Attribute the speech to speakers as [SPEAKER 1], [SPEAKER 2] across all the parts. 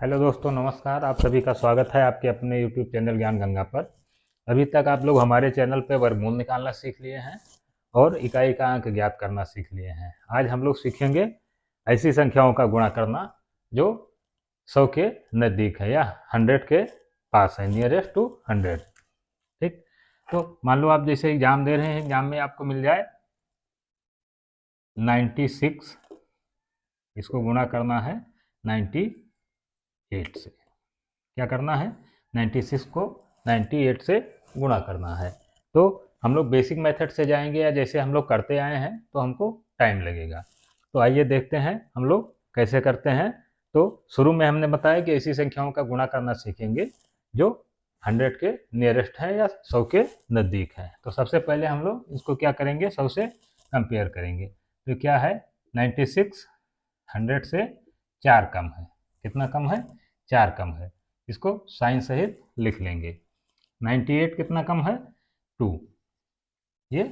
[SPEAKER 1] Hello दोस्तों, नमस्कार। आप सभी का स्वागत है आपके अपने यूट्यूब चैनल ज्ञान गंगा पर। अभी तक आप लोग हमारे चैनल पर वर्गमूल निकालना सीख लिए हैं और इकाई का अंक ज्ञात करना सीख लिए हैं। आज हम लोग सीखेंगे ऐसी संख्याओं का गुणा करना जो 100 के नज़दीक है या 100 के पास है, नियरेस्ट टू 100। ठीक, तो मान लो आप जैसे एग्जाम दे रहे हैं, एग्जाम में आपको मिल जाए 96, इसको गुणा करना है 98 से। क्या करना है? 96 को 98 से गुणा करना है। तो हम लोग बेसिक मेथड से जाएंगे या जैसे हम लोग करते आए हैं तो हमको टाइम लगेगा। तो आइए देखते हैं हम लोग कैसे करते हैं। तो शुरू में हमने बताया कि ऐसी संख्याओं का गुणा करना सीखेंगे जो 100 के नियरेस्ट है या 100 के नज़दीक है। तो सबसे पहले हम लोग इसको क्या करेंगे, 100 से कंपेयर करेंगे। तो क्या है? 96 100 से 4 कम है। कितना कम है? 4 कम है। इसको साइन सहित लिख लेंगे। 98 कितना कम है? 2। ये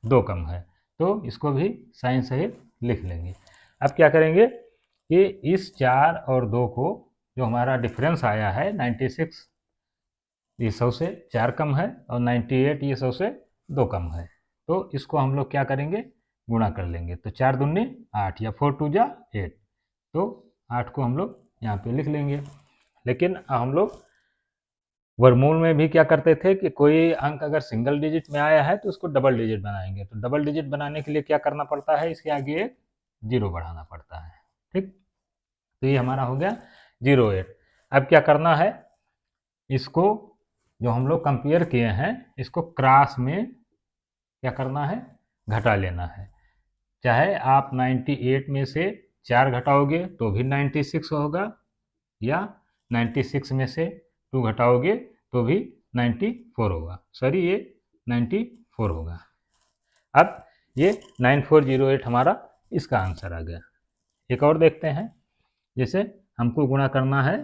[SPEAKER 1] 2 कम है, तो इसको भी साइन सहित लिख लेंगे। अब क्या करेंगे कि इस 4 और 2 को, जो हमारा डिफरेंस आया है 96, ये 100 से 4 कम है और 98 ये 100 से 2 कम है, तो इसको हम लोग क्या करेंगे? गुणा कर लेंगे। तो 4 दूनी 8 या 4 2 जा 8, तो 8 को हम लोग यहाँ पे लिख लेंगे। लेकिन हम लोग वर्गमूल में भी क्या करते थे कि कोई अंक अगर सिंगल डिजिट में आया है तो उसको डबल डिजिट बनाएंगे। तो डबल डिजिट बनाने के लिए क्या करना पड़ता है? इसके आगे एक 0 बढ़ाना पड़ता है। ठीक, तो ये हमारा हो गया 08। अब क्या करना है? इसको जो हम लोग कंपेयर किए हैं इसको क्रॉस में क्या करना है? घटा लेना है। चाहे आप 98 में से 4 घटाओगे तो भी 96 होगा, या 96 में से 2 घटाओगे तो भी 94 होगा। सॉरी, ये 94 होगा। अब ये 9408 हमारा इसका आंसर आ गया। एक और देखते हैं। जैसे हमको गुणा करना है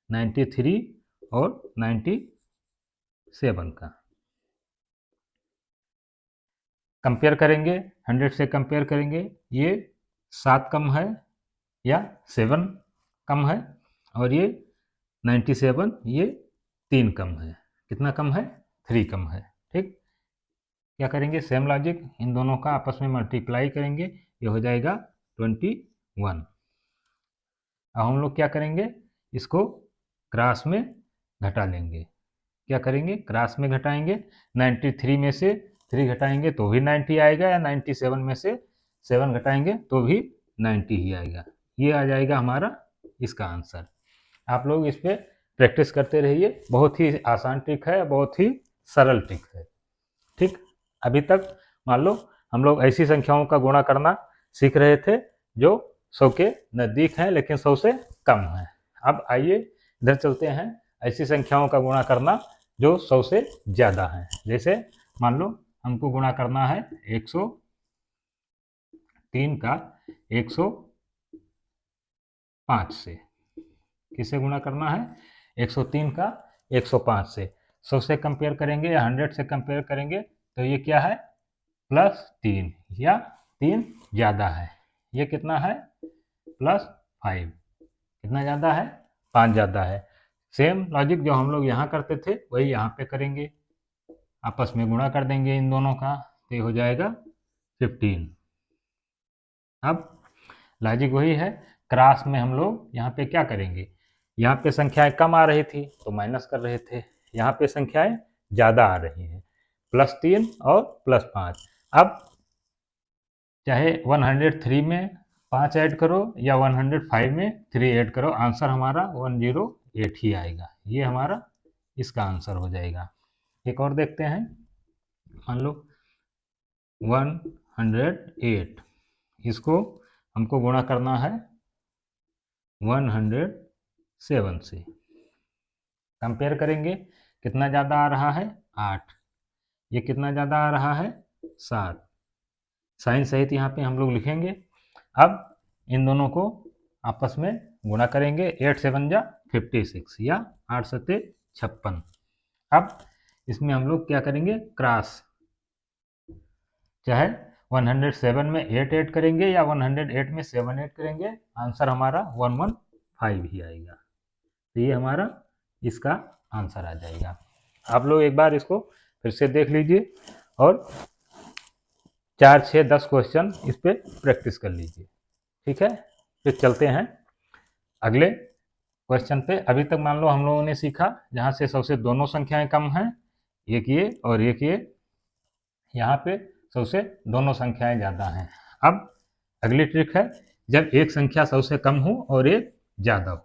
[SPEAKER 1] 93 और 97 का। कंपेयर करेंगे, 100 से कंपेयर करेंगे। ये 7 कम है या 7 कम है, और ये 97 ये 3 कम है। कितना कम है? 3 कम है। ठीक, क्या करेंगे? सेम लॉजिक, इन दोनों का आपस में मल्टीप्लाई करेंगे, ये हो जाएगा 21। अब हम लोग क्या करेंगे? इसको क्रॉस में घटा लेंगे। क्या करेंगे? क्रॉस में घटाएंगे। 93 में से 3 घटाएंगे तो भी 90 आएगा, या 97 में से 7 घटाएंगे तो भी 90 ही आएगा। ये आ जाएगा हमारा इसका आंसर। आप लोग इस पर प्रैक्टिस करते रहिए। बहुत ही आसान ट्रिक है, बहुत ही सरल ट्रिक है। ठीक, अभी तक मान लो हम लोग ऐसी संख्याओं का गुणा करना सीख रहे थे जो 100 के नज़दीक हैं लेकिन 100 से कम है। अब आइए इधर चलते हैं, ऐसी संख्याओं का गुणा करना जो 100 से ज़्यादा है। जैसे मान लो हमको गुणा करना है 103 का 105 से। किसे गुणा करना है? 103 का 105 से। 100 से कंपेयर करेंगे या 100 से कंपेयर करेंगे तो ये क्या है? +3, या 3 ज़्यादा है। ये कितना है? +5। कितना ज़्यादा है? 5 ज़्यादा है। सेम लॉजिक जो हम लोग यहाँ करते थे वही यहाँ पे करेंगे। आपस में गुणा कर देंगे इन दोनों का, तो ये हो जाएगा 15। अब लॉजिक वही है। क्रॉस में हम लोग यहाँ पे क्या करेंगे? यहाँ पे संख्याएं कम आ रही थी तो माइनस कर रहे थे, यहाँ पे संख्याएं ज़्यादा आ रही हैं, +3 और +5। अब चाहे 103 में 5 ऐड करो या 105 में 3 ऐड करो, आंसर हमारा 108 ही आएगा। ये हमारा इसका आंसर हो जाएगा। एक और देखते हैं। मान लो 108, इसको हमको गुणा करना है 107 से। कंपेयर करेंगे, कितना ज़्यादा आ रहा है? 8। ये कितना ज़्यादा आ रहा है? 7। साइन सहित यहाँ पे हम लोग लिखेंगे। अब इन दोनों को आपस में गुणा करेंगे। 8 7 जा 56, या 8 7 56। अब इसमें हम लोग क्या करेंगे? क्रॉस। चाहे 107 में 8 ऐड करेंगे या 108 में 7 ऐड करेंगे, आंसर हमारा 115 ही आएगा। तो ये हमारा इसका आंसर आ जाएगा। आप लोग एक बार इसको फिर से देख लीजिए और 4, 6, 10 क्वेश्चन इस पर प्रैक्टिस कर लीजिए। ठीक है, फिर चलते हैं अगले क्वेश्चन पे। अभी तक मान लो हम लोगों ने सीखा जहाँ से सबसे दोनों संख्याएं कम हैं, एक ये और एक ये, यहाँ पे सबसे दोनों संख्याएं ज़्यादा हैं। अब अगली ट्रिक है जब एक संख्या सबसे कम हो और एक ज़्यादा हो।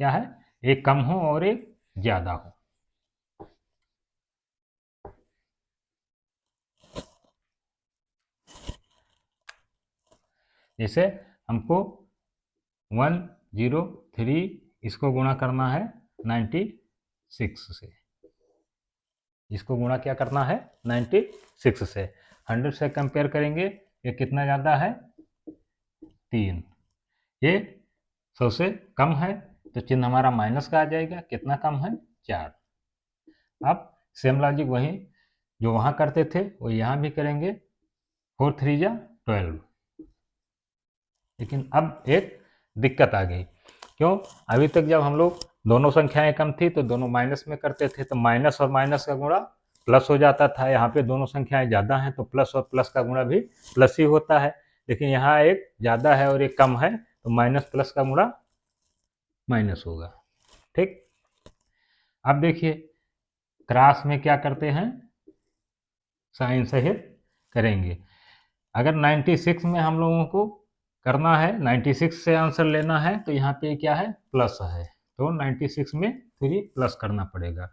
[SPEAKER 1] क्या है? एक कम हो और एक ज़्यादा हो। जैसे हमको 103 इसको गुणा करना है 96 से। इसको गुणा क्या करना है? 96 से। 100 से कंपेयर करेंगे, ये कितना ज़्यादा है? 3। ये सबसे कम है तो चिन्ह हमारा माइनस का आ जाएगा। कितना कम है? 4। अब सेम लॉजिक वही जो वहाँ करते थे वो यहाँ भी करेंगे। 4 3 जा 12। लेकिन अब एक दिक्कत आ गई। क्यों? अभी तक जब हम लोग दोनों संख्याएं कम थी तो दोनों माइनस में करते थे, तो माइनस और माइनस का गुणा प्लस हो जाता था। यहाँ पे दोनों संख्याएं ज़्यादा हैं तो प्लस और प्लस का गुणा भी प्लस ही होता है। लेकिन यहाँ एक ज़्यादा है और एक कम है तो माइनस प्लस का गुणा माइनस होगा। ठीक। अब देखिए क्रॉस में क्या करते हैं? साइन सहित करेंगे। अगर 96 में हम लोगों को करना है, 96 से आंसर लेना है तो यहाँ पे क्या है? प्लस है, तो 96 में 3 प्लस करना पड़ेगा।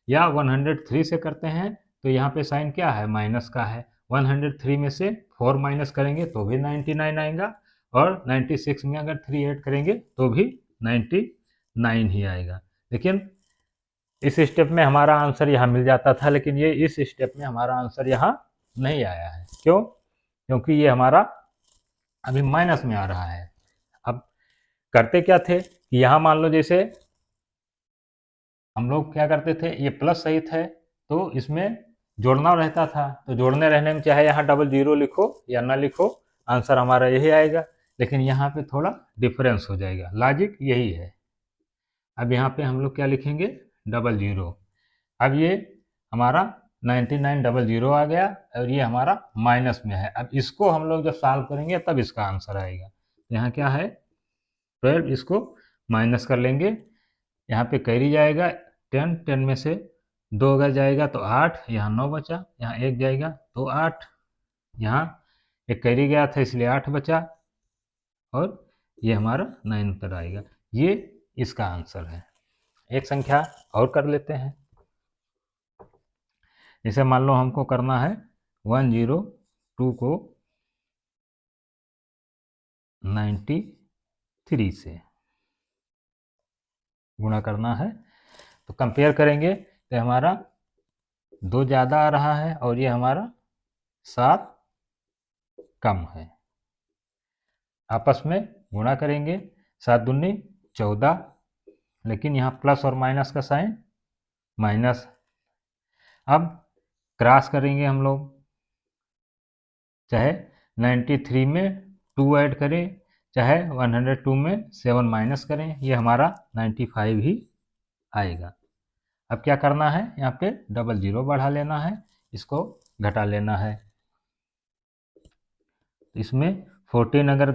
[SPEAKER 1] या 103 से करते हैं तो यहाँ पे साइन क्या है? माइनस का है। 103 में से 4 माइनस करेंगे तो भी 99 आएगा, और 96 में अगर 3 ऐड करेंगे तो भी 99 ही आएगा। लेकिन इस स्टेप में हमारा आंसर यहाँ मिल जाता था, लेकिन ये इस स्टेप में हमारा आंसर यहाँ नहीं आया है। क्यों? क्योंकि ये हमारा अभी माइनस में आ रहा है। अब करते क्या थे कि यहाँ मान लो जैसे हम लोग क्या करते थे, ये प्लस सहित है तो इसमें जोड़ना रहता था, तो जोड़ने रहने में चाहे यहाँ डबल जीरो लिखो या ना लिखो आंसर हमारा यही आएगा। लेकिन यहाँ पे थोड़ा डिफरेंस हो जाएगा, लॉजिक यही है। अब यहाँ पे हम लोग क्या लिखेंगे? Double zero. अब ये हमारा 9900 आ गया और ये हमारा माइनस में है। अब इसको हम लोग जब सॉल्व करेंगे तब इसका आंसर आएगा। यहाँ क्या है? 12, इसको माइनस कर लेंगे। यहाँ पे कैरी जाएगा 10, 10 में से 2 अगर जाएगा तो 8, यहाँ 9 बचा, यहाँ 1 जाएगा तो 8, यहाँ एक कैरी गया था इसलिए 8 बचा, और ये हमारा 9 पर आएगा। ये इसका आंसर है। एक संख्या और कर लेते हैं। जैसे मान लो हमको करना है 102 को 93 से गुणा करना है, तो कंपेयर करेंगे तो हमारा 2 ज़्यादा आ रहा है और ये हमारा 7 कम है। आपस में गुणा करेंगे, 7 दूनी 14, लेकिन यहाँ प्लस और माइनस का साइन माइनस। अब क्रॉस करेंगे हम लोग, चाहे 93 में 2 ऐड करें, चाहे 102 में 7 माइनस करें, ये हमारा 95 ही आएगा। अब क्या करना है? यहाँ पे डबल जीरो बढ़ा लेना है, इसको घटा लेना है। इसमें 14 अगर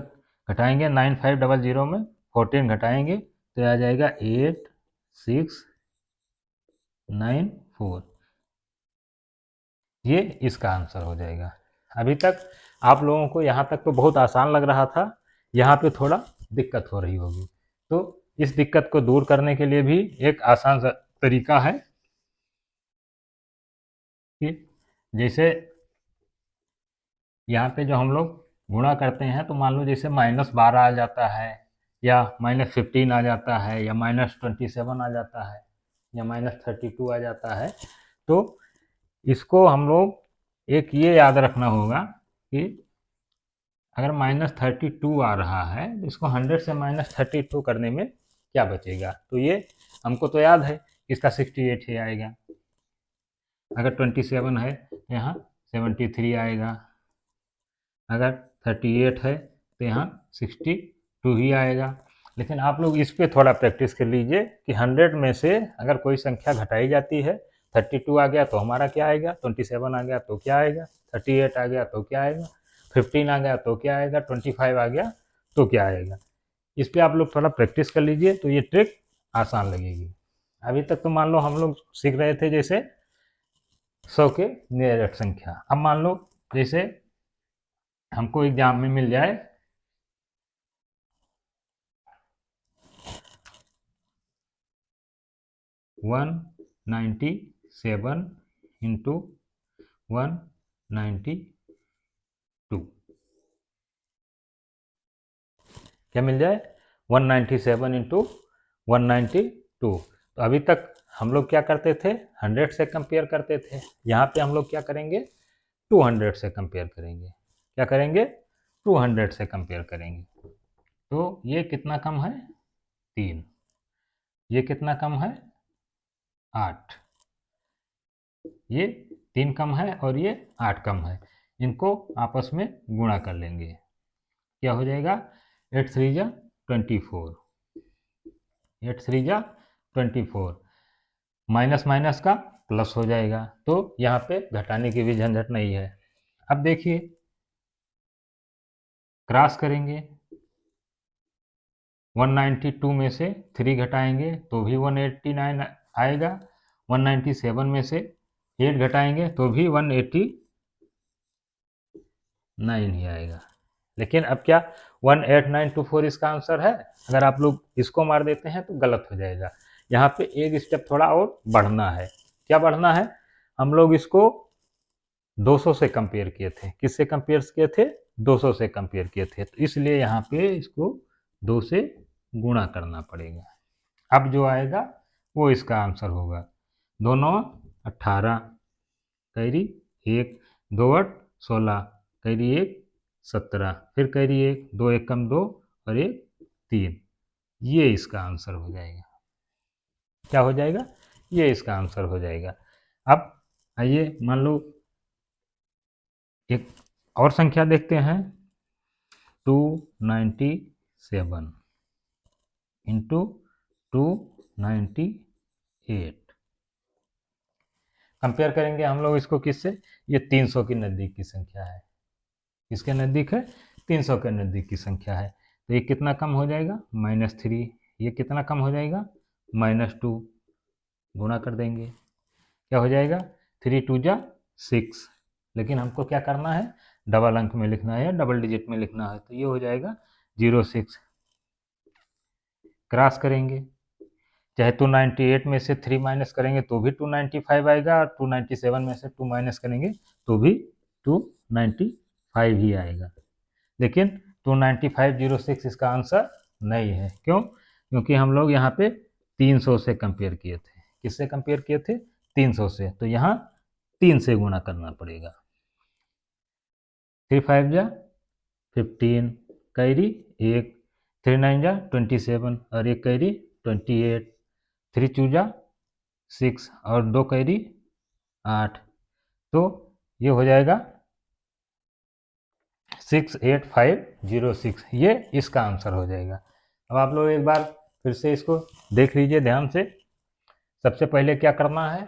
[SPEAKER 1] घटाएंगे 9500 में 14 घटाएंगे तो आ जाएगा 8694। ये इसका आंसर हो जाएगा। अभी तक आप लोगों को यहाँ तक तो बहुत आसान लग रहा था, यहाँ पे थोड़ा दिक्कत हो रही होगी। तो इस दिक्कत को दूर करने के लिए भी एक आसान तरीका है कि जैसे यहाँ पे जो हम लोग गुणा करते हैं तो मान लो जैसे -12 आ जाता है, या -15 आ जाता है, या -27 आ जाता है, या -32 आ जाता है, तो इसको हम लोग एक ये याद रखना होगा कि अगर -32 आ रहा है तो इसको 100 से -32 करने में क्या बचेगा? तो ये हमको तो याद है इसका 68 ही आएगा। अगर 27 है तो यहाँ 73 आएगा। अगर 38 है तो यहाँ 62 ही आएगा। लेकिन आप लोग इस पे थोड़ा प्रैक्टिस कर लीजिए कि 100 में से अगर कोई संख्या घटाई जाती है, 32 आ गया तो हमारा क्या आएगा, 27 आ गया तो क्या आएगा, 38 आ गया तो क्या आएगा, 15 आ गया तो क्या आएगा, 25 आ गया तो क्या आएगा। इस पे आप लोग थोड़ा प्रैक्टिस कर लीजिए तो ये ट्रिक आसान लगेगी। अभी तक तो मान लो हम लोग सीख रहे थे जैसे 100 के नियरेस्ट संख्या। अब मान लो जैसे हमको एग्जाम में मिल जाए 197 इंटू 192, क्या मिल जाए, 197 इंटू 192। तो अभी तक हम लोग क्या करते थे, 100 से कंपेयर करते थे। यहाँ पे हम लोग क्या करेंगे, 200 से कंपेयर करेंगे। क्या करेंगे, 200 से कंपेयर करेंगे। तो ये कितना कम है, 3। ये कितना कम है, 8। ये 3 कम है और ये 8 कम है। इनको आपस में गुणा कर लेंगे, क्या हो जाएगा, 8 3 जा 24, 8 3 जा 24, माइनस माइनस का प्लस हो जाएगा। तो यहाँ पे घटाने की भी झंझट नहीं है। अब देखिए क्रॉस करेंगे, 192 में से 3 घटाएंगे तो भी 189 आएगा, 197 में से 8 घटाएंगे तो भी 189 ही आएगा। लेकिन अब क्या 18924 इसका आंसर है। अगर आप लोग इसको मार देते हैं तो गलत हो जाएगा। यहाँ पे एक स्टेप थोड़ा और बढ़ना है। क्या बढ़ना है, हम लोग इसको 200 से कंपेयर किए थे। किससे कंपेयर किए थे, 200 से कंपेयर किए थे। तो इसलिए यहाँ पे इसको 2 से गुणा करना पड़ेगा। अब जो आएगा वो इसका आंसर होगा। 2 9 18, कैरी 1, 2 8 16, कैरी 1 17, फिर कैरी 1, 2 1 कम 2 और 1 3। ये इसका आंसर हो जाएगा। क्या हो जाएगा, ये इसका आंसर हो जाएगा। अब आइए मान लो एक और संख्या देखते हैं, 297 इंटू 298। कंपेयर करेंगे हम लोग इसको किससे, ये 300 के नज़दीक की संख्या है। किसके नज़दीक है, 300 के नज़दीक की संख्या है। तो ये कितना कम हो जाएगा, -3। ये कितना कम हो जाएगा, -2। गुणा कर देंगे, क्या हो जाएगा, 3 2 जा 6। लेकिन हमको क्या करना है, डबल अंक में लिखना है, डबल डिजिट में लिखना है। तो ये हो जाएगा 06। क्रॉस करेंगे, चाहे 298 में से 3 माइनस करेंगे तो भी 295 आएगा, और 297 में से 2 माइनस करेंगे तो भी 295 ही आएगा। लेकिन 295 इसका आंसर नहीं है। क्यों, क्योंकि हम लोग यहाँ पे 300 से कंपेयर किए थे। किससे कंपेयर किए थे, 300 से। तो यहाँ 3 से गुणा करना पड़ेगा। 3 5 जा 15, कैरी 1, 3 9 जा 27 और 1 कैरी 28, 3 2 जा 6 और 2 कैरी 8। तो ये हो जाएगा 68506। ये इसका आंसर हो जाएगा। अब आप लोग एक बार फिर से इसको देख लीजिए ध्यान से। सबसे पहले क्या करना है,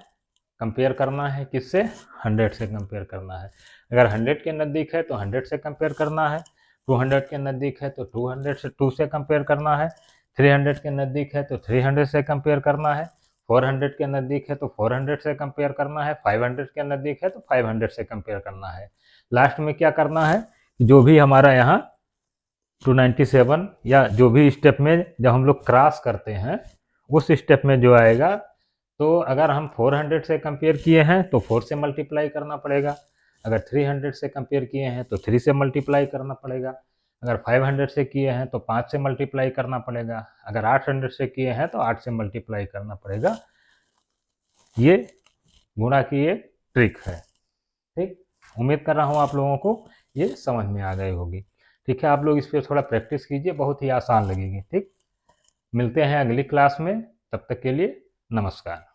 [SPEAKER 1] कंपेयर करना है किससे, 100 से कंपेयर करना है। अगर 100 के नज़दीक है तो 100 से कंपेयर करना है, 200 के नज़दीक है तो 2 से कंपेयर करना है, 300 के नज़दीक है तो 300 से कंपेयर करना है, 400 के नज़दीक है तो 400 से कंपेयर करना है, 500 के नज़दीक है तो 500 से कंपेयर करना है। लास्ट में क्या करना है, जो भी हमारा यहाँ 297 या जो भी स्टेप में जब हम लोग क्रॉस करते हैं उस स्टेप में जो आएगा, तो अगर हम 400 से कंपेयर किए हैं तो 4 से मल्टीप्लाई करना पड़ेगा, अगर 300 से कंपेयर किए हैं तो 3 से मल्टीप्लाई करना पड़ेगा, अगर 500 से किए हैं तो 5 से मल्टीप्लाई करना पड़ेगा, अगर 800 से किए हैं तो 8 से मल्टीप्लाई करना पड़ेगा। ये गुणा की एक ट्रिक है। ठीक, उम्मीद कर रहा हूँ आप लोगों को ये समझ में आ गई होगी। ठीक है, आप लोग इस पर थोड़ा प्रैक्टिस कीजिए, बहुत ही आसान लगेगी। ठीक, मिलते हैं अगली क्लास में, तब तक के लिए नमस्कार।